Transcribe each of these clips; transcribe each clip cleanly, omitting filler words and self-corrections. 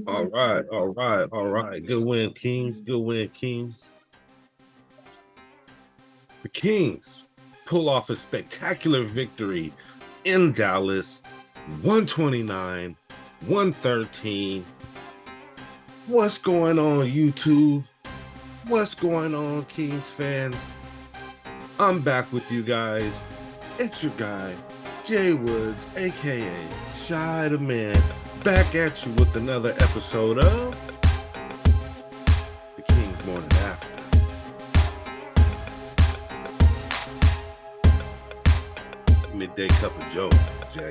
All right, all right, all right. Good win, Kings. Good win, Kings. The Kings pull off a spectacular victory in Dallas, 129-113. What's going on, YouTube? What's going on, Kings fans? I'm back with you guys. It's your guy, Jay Woods, aka Shy the Man, back at you with another episode of the Kings Morning After. Midday Cup of Joe, Jay.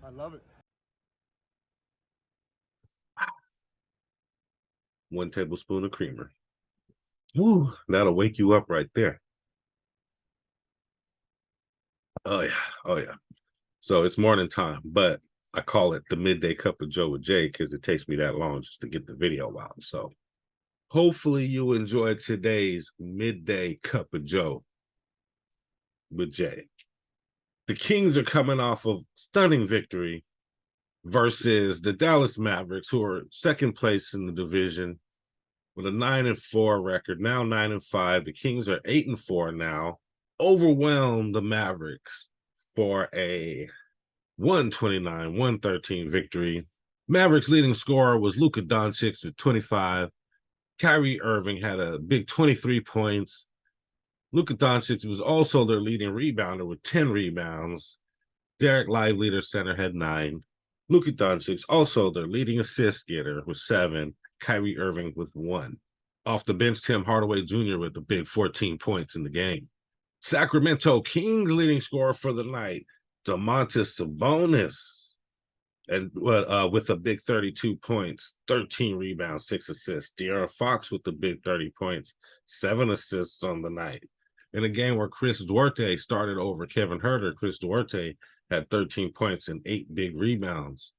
I love it. 1 tablespoon of creamer. Ooh, that'll wake you up right there. Oh yeah, oh yeah. So it's morning time, but I call it the Midday Cup of Joe with Jay because it takes me that long just to get the video out. So hopefully you enjoyed today's Midday Cup of Joe with Jay. The Kings are coming off of stunning victory versus the Dallas Mavericks, who are second place in the division with a 9-4 record, now 9-5. The Kings are 8-4 now, overwhelmed the Mavericks for a 129-113 victory. Mavericks leading scorer was Luka Doncic with 25. Kyrie Irving had a big 23 points. Luka Doncic was also their leading rebounder with 10 rebounds. Derek Lively, their center, had 9. Luka Doncic, also their leading assist getter, with 7. Kyrie Irving with 1. Off the bench, Tim Hardaway Jr. with a big 14 points in the game. Sacramento Kings leading scorer for the night, Domantas Sabonis, and with a big 32 points, 13 rebounds, 6 assists. De'Aaron Fox with the big 30 points, 7 assists on the night. In a game where Chris Duarte started over Kevin Huerter, Chris Duarte had 13 points and 8 big rebounds.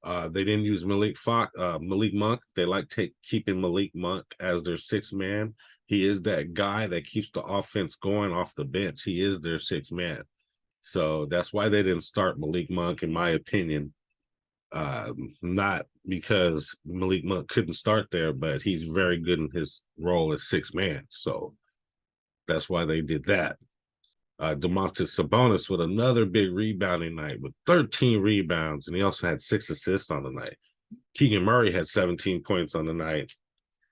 They didn't use Malik Monk. They like keeping Malik Monk as their 6th man. He is that guy that keeps the offense going off the bench. He is their 6th man. So that's why they didn't start Malik Monk, in my opinion. Not because Malik Monk couldn't start there, but he's very good in his role as 6th man. So that's why they did that. Domantas Sabonis with another big rebounding night with 13 rebounds, and he also had 6 assists on the night. Keegan Murray had 17 points on the night.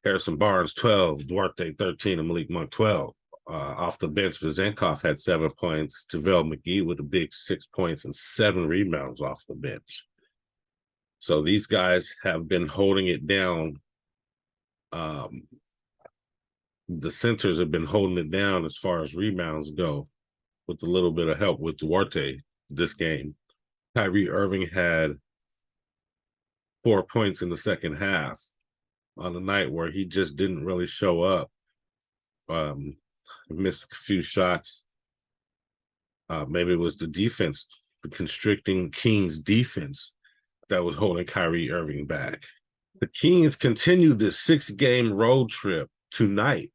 Harrison Barnes, 12. Duarte, 13. And Malik Monk, 12. Off the bench, Vezenkov had 7 points. JaVale McGee with a big 6 points and 7 rebounds off the bench. So these guys have been holding it down. The centers have been holding it down as far as rebounds go, with a little bit of help with Duarte this game. Kyrie Irving had 4 points in the second half on a night where he just didn't really show up. Missed a few shots. Maybe it was the defense, the constricting Kings defense, that was holding Kyrie Irving back. The Kings continue this 6-game road trip tonight,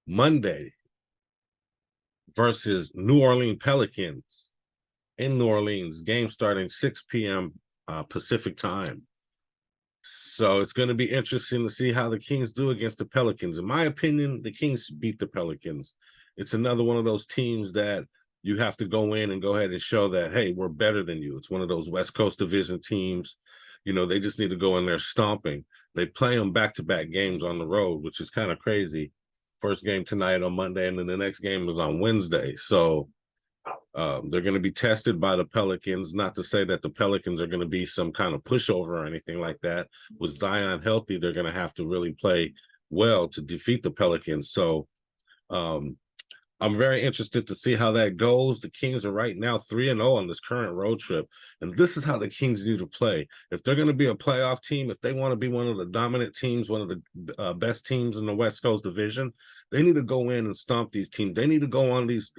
Monday, versus New Orleans Pelicans in New Orleans. Game starting 6 p.m. Pacific time. So it's going to be interesting to see how the Kings do against the Pelicans. In my opinion, the Kings beat the Pelicans. It's another one of those teams that you have to go in and go ahead and show that, hey, we're better than you. It's one of those West Coast Division teams. You know, they just need to go in there stomping. They play them back-to-back games on the road, which is kind of crazy. First game tonight on Monday, and then the next game is on Wednesday. So they're going to be tested by the Pelicans. Not to say that the Pelicans are going to be some kind of pushover or anything like that. With Zion healthy, they're going to have to really play well to defeat the Pelicans. So I'm very interested to see how that goes. The Kings are right now 3-0 on this current road trip. And this is how the Kings need to play. If they're going to be a playoff team, if they want to be one of the dominant teams, one of the best teams in the West Coast Division, they need to go in and stomp these teams. They need to go on these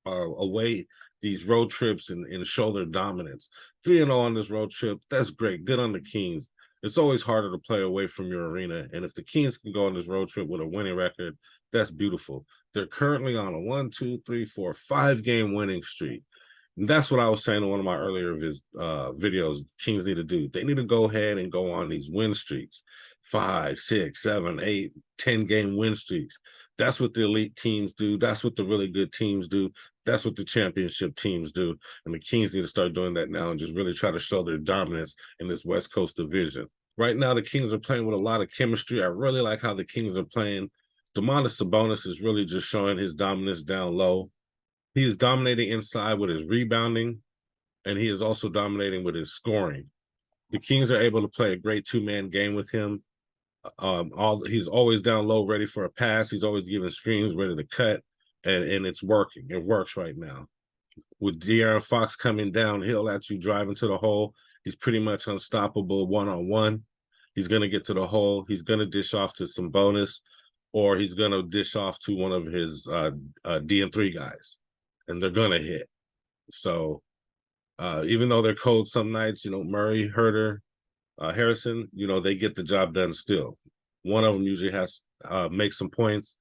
away, these road trips and show their dominance. 3-0 on this road trip, that's great. Good on the Kings. It's always harder to play away from your arena. And if the Kings can go on this road trip with a winning record, that's beautiful. They're currently on a 5-game winning streak. And that's what I was saying in one of my earlier videos. The Kings need to do. They need to go ahead and go on these win streaks, 5, 6, 7, 8, 10-game win streaks. That's what the elite teams do. That's what the really good teams do. That's what the championship teams do. And the Kings need to start doing that now and just really try to show their dominance in this West Coast division. Right now, the Kings are playing with a lot of chemistry. I really like how the Kings are playing. Domantas Sabonis is really just showing his dominance down low. He is dominating inside with his rebounding, and he is also dominating with his scoring. The Kings are able to play a great two-man game with him. He's always down low, ready for a pass. He's always giving screens, ready to cut, and it's working. It works right now. With De'Aaron Fox coming downhill at you, driving to the hole, he's pretty much unstoppable one-on-one. He's going to get to the hole. He's going to dish off to Sabonis, or he's going to dish off to one of his D&3 guys, and they're going to hit. So even though they're cold some nights, Murray, HUERTER, Harrison, they get the job done still. One of them usually has make some points.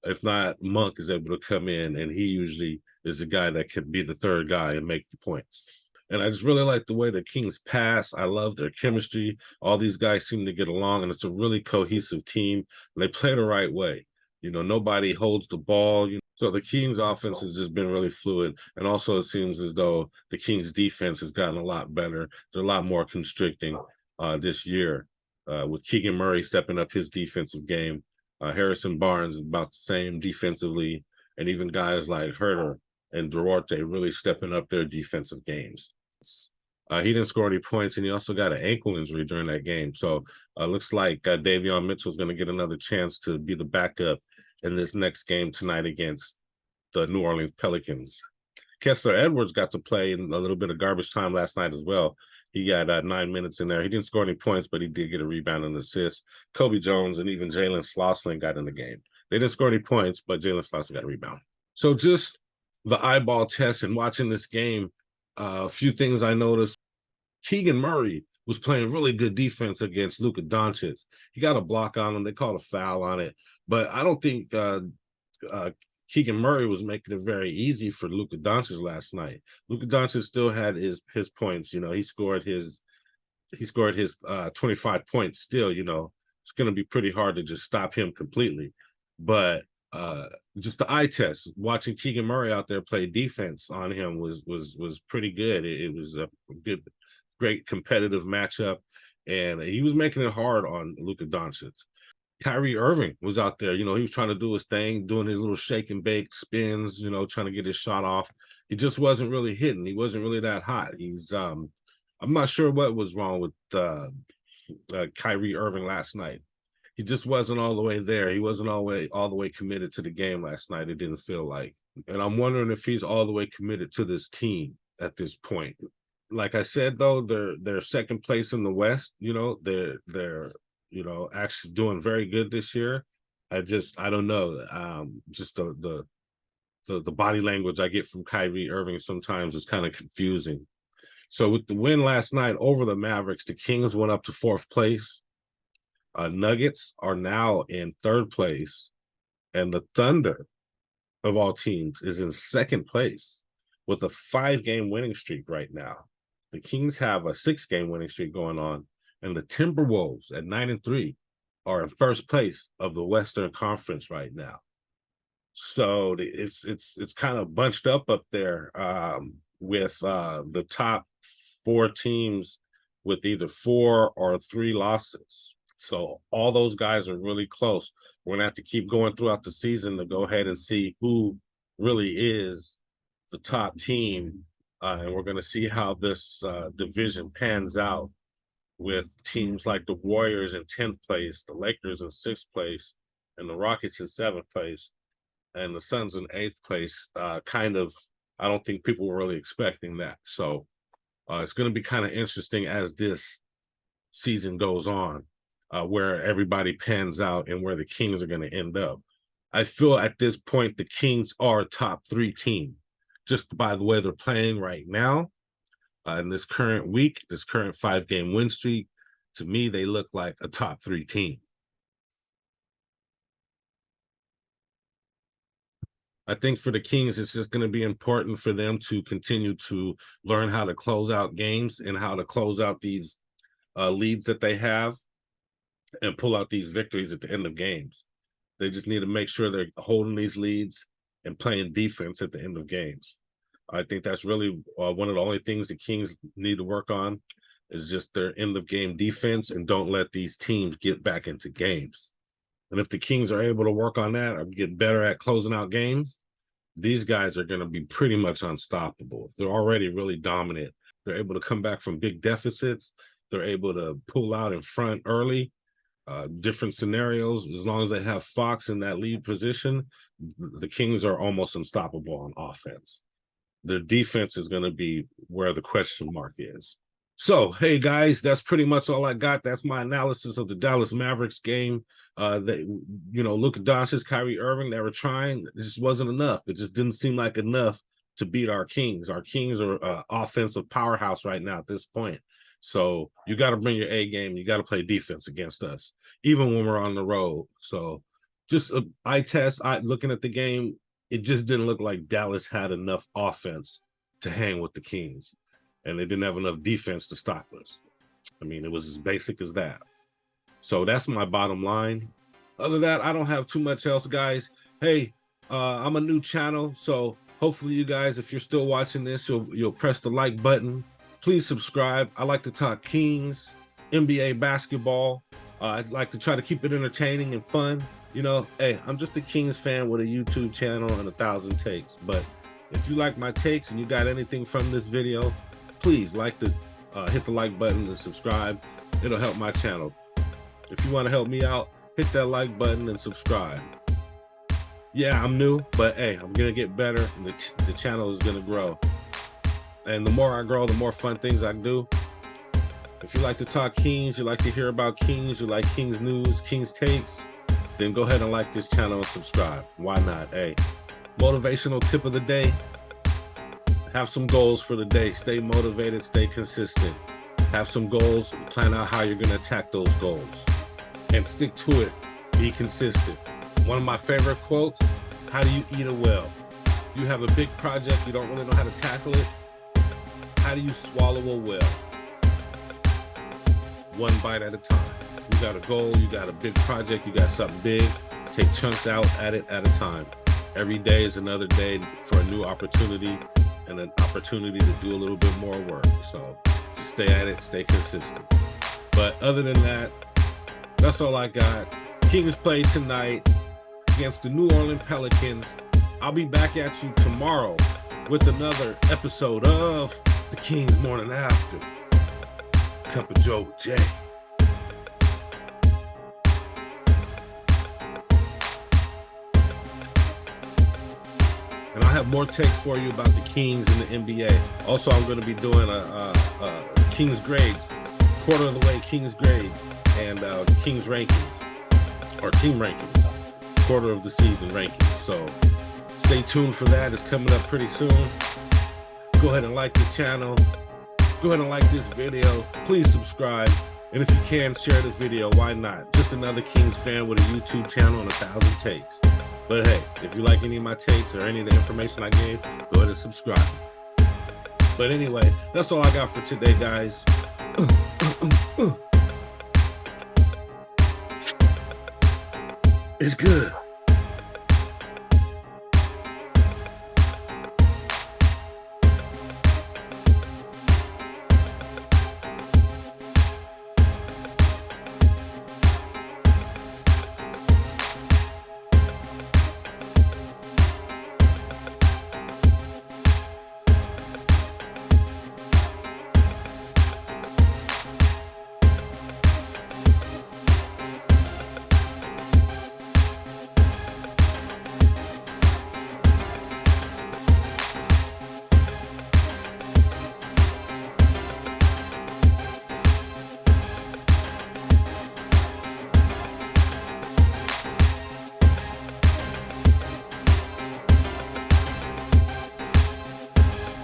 If not, Monk is able to come in, and he usually is the guy that can be the third guy and make the points. And I just really like the way the Kings pass. I love their chemistry. All these guys seem to get along, and it's a really cohesive team. And they play the right way. Nobody holds the ball. So the Kings offense has just been really fluid. And also it seems as though the Kings defense has gotten a lot better. They're a lot more constricting this year, with Keegan Murray stepping up his defensive game. Harrison Barnes is about the same defensively, and even guys like HUERTER and Duarte really stepping up their defensive games. He didn't score any points, and he also got an ankle injury during that game. So looks like Davion Mitchell is going to get another chance to be the backup in this next game tonight against the New Orleans Pelicans. Kessler Edwards got to play in a little bit of garbage time last night as well. He got 9 minutes in there. He didn't score any points, but he did get a rebound and assist. Kobe Jones and even Jalen Slosling got in the game. They didn't score any points, but Jalen Slosling got a rebound. So just the eyeball test and watching this game, a few things I noticed. Keegan Murray was playing really good defense against Luka Doncic. He got a block on him. They called a foul on it. But I don't think Keegan Murray was making it very easy for Luka Doncic last night. Luka Doncic still had his points. He scored his 25 points still. It's going to be pretty hard to just stop him completely. But just the eye test, watching Keegan Murray out there play defense on him was pretty good. It was a great competitive matchup, and he was making it hard on Luka Doncic. Kyrie Irving was out there, he was trying to do his thing, doing his little shake and bake spins, trying to get his shot off. He just wasn't really hitting. He wasn't really that hot. I'm not sure what was wrong with Kyrie Irving last night. He just wasn't all the way there. He wasn't all the way committed to the game last night. It didn't feel like. And I'm wondering if he's all the way committed to this team at this point. Like I said, though, they're second place in the West. They're actually doing very good this year. I don't know. Just the body language I get from Kyrie Irving sometimes is kind of confusing. So with the win last night over the Mavericks, the Kings went up to 4th place. Nuggets are now in 3rd place, and the Thunder, of all teams, is in 2nd place with a 5-game winning streak right now. The Kings have a 6-game winning streak going on, and the Timberwolves at 9-3 are in 1st place of the Western Conference right now. So it's kind of bunched up there with the top 4 teams with either 4 or 3 losses. So all those guys are really close. We're going to have to keep going throughout the season to go ahead and see who really is the top team. And we're going to see how this division pans out with teams like the Warriors in 10th place, the Lakers in 6th place, and the Rockets in 7th place. and the Suns in 8th place. Kind of, I don't think people were really expecting that. So it's going to be kind of interesting as this season goes on, where everybody pans out and where the Kings are going to end up. I feel at this point the Kings are a top 3 team, just by the way they're playing right now. In this current week, this current 5-game win streak, to me, they look like a top 3 team. I think for the Kings, it's just going to be important for them to continue to learn how to close out games and how to close out these leads that they have and pull out these victories at the end of games. They just need to make sure they're holding these leads and playing defense at the end of games. I think that's really one of the only things the Kings need to work on is just their end of game defense, and don't let these teams get back into games. And if the Kings are able to work on that or get better at closing out games, these guys are going to be pretty much unstoppable. If they're already really dominant, they're able to come back from big deficits. They're able to pull out in front early, different scenarios. As long as they have Fox in that lead position, the Kings are almost unstoppable on offense. Their defense is going to be where the question mark is. So, hey, guys, that's pretty much all I got. That's my analysis of the Dallas Mavericks game. Luka Doncic, Kyrie Irving, they were trying. It just wasn't enough. It just didn't seem like enough to beat our Kings. Our Kings are an offensive powerhouse right now at this point. So you got to bring your A game. You got to play defense against us, even when we're on the road. So just eye test, looking at the game, it just didn't look like Dallas had enough offense to hang with the Kings. And they didn't have enough defense to stop us. I mean, it was as basic as that. So that's my bottom line. Other than that, I don't have too much else, guys. Hey, I'm a new channel, so hopefully you guys, if you're still watching this, you'll press the like button. Please subscribe. I like to talk Kings, NBA basketball. I'd like to try to keep it entertaining and fun. You know, hey, I'm just a Kings fan with a YouTube channel and 1,000 takes. But if you like my takes and you got anything from this video, please hit the like button and subscribe. It'll help my channel. If you want to help me out, hit that like button and subscribe. Yeah, I'm new, but hey, I'm going to get better, and the channel is going to grow. And the more I grow, the more fun things I do. If you like to talk Kings, you like to hear about Kings, you like Kings news, Kings takes, then go ahead and like this channel and subscribe. Why not? Hey, motivational tip of the day. Have some goals for the day. Stay motivated, stay consistent. Have some goals, plan out how you're going to attack those goals. And stick to it. Be consistent. One of my favorite quotes, how do you eat a whale? You have a big project, you don't really know how to tackle it. How do you swallow a whale? One bite at a time. You got a goal, you got a big project, you got something big. Take chunks out at it at a time. Every day is another day for a new opportunity and an opportunity to do a little bit more work. So just stay at it, stay consistent. But other than that, that's all I got. Kings play tonight against the New Orleans Pelicans. I'll be back at you tomorrow with another episode of the Kings Morning After. Cup of Joe with Jay. And I'll have more takes for you about the Kings and the NBA. Also, I'm going to be doing a Kings grades, quarter of the way Kings grades, and Kings rankings, or team rankings, quarter of the season rankings. So stay tuned for that. It's coming up pretty soon. Go ahead and like the channel. Go ahead and like this video. Please subscribe. And if you can, share the video. Why not? Just another Kings fan with a YouTube channel and 1,000 takes. But hey, if you like any of my takes or any of the information I gave, go ahead and subscribe. But anyway, that's all I got for today, guys. It's good.